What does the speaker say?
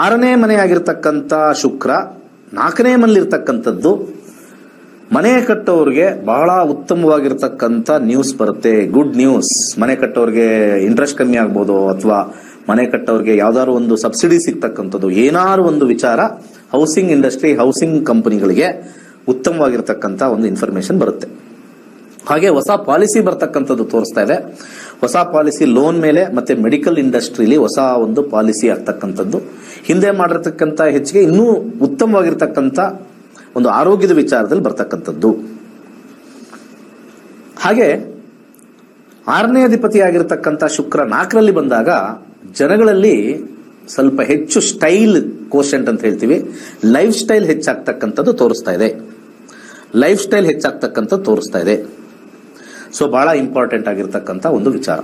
ಆರನೇ ಮನೆಯಾಗಿರ್ತಕ್ಕಂಥ ಶುಕ್ರ 4ನೇ ಮನೆಯಲ್ಲಿರ್ತಕ್ಕಂಥದ್ದು ಮನೆ ಕಟ್ಟೋರಿಗೆ ಬಹಳ ಉತ್ತಮವಾಗಿರ್ತಕ್ಕಂಥ ನ್ಯೂಸ್ ಬರುತ್ತೆ. Good news. ಮನೆ ಕಟ್ಟೋರಿಗೆ ಇಂಟ್ರೆಸ್ಟ್ ಕಮ್ಮಿ ಆಗ್ಬೋದು, ಅಥವಾ ಮನೆ ಕಟ್ಟೋರಿಗೆ ಯಾವ್ದಾದ್ರು ಒಂದು ಸಬ್ಸಿಡಿ ಸಿಗ್ತಕ್ಕಂಥದ್ದು, ಏನಾದ್ರು ಒಂದು ವಿಚಾರ ಹೌಸಿಂಗ್ ಇಂಡಸ್ಟ್ರಿ, ಹೌಸಿಂಗ್ ಕಂಪನಿಗಳಿಗೆ ಉತ್ತಮವಾಗಿರ್ತಕ್ಕಂಥ ಒಂದು ಇನ್ಫಾರ್ಮೇಶನ್ ಬರುತ್ತೆ. ಹಾಗೆ ಹೊಸ ಪಾಲಿಸಿ ಬರ್ತಕ್ಕಂಥದ್ದು ತೋರಿಸ್ತಾ ಇದೆ. ಹೊಸ ಪಾಲಿಸಿ ಲೋನ್ ಮೇಲೆ ಮತ್ತೆ ಮೆಡಿಕಲ್ ಇಂಡಸ್ಟ್ರಿಲಿ ಹೊಸ ಒಂದು ಪಾಲಿಸಿ ಆಗ್ತಕ್ಕಂಥದ್ದು, ಹಿಂದೆ ಮಾಡಿರ್ತಕ್ಕಂಥ ಹೆಚ್ಚಿಗೆ ಇನ್ನೂ ಉತ್ತಮವಾಗಿರ್ತಕ್ಕಂಥ ಒಂದು ಆರೋಗ್ಯದ ವಿಚಾರದಲ್ಲಿ ಬರ್ತಕ್ಕಂಥದ್ದು. ಹಾಗೆ 6ನೇ ಅಧಿಪತಿಯಾಗಿರ್ತಕ್ಕಂಥ ಶುಕ್ರ 4ರಲ್ಲಿ ಬಂದಾಗ ಜನಗಳಲ್ಲಿ ಸ್ವಲ್ಪ ಹೆಚ್ಚು ಸ್ಟೈಲ್ ಕೋಶೆಂಟ್ ಅಂತ ಹೇಳ್ತೀವಿ, ಲೈಫ್ ಸ್ಟೈಲ್ ಹೆಚ್ಚಾಗ್ತಕ್ಕಂಥದ್ದು ತೋರಿಸ್ತಾ ಇದೆ. ಲೈಫ್ ಸ್ಟೈಲ್ ಹೆಚ್ಚಾಗ್ತಕ್ಕಂಥದ್ದು ತೋರಿಸ್ತಾ ಇದೆ. ಸೊ ಬಹಳ ಇಂಪಾರ್ಟೆಂಟ್ ಆಗಿರ್ತಕ್ಕಂಥ ಒಂದು ವಿಚಾರ.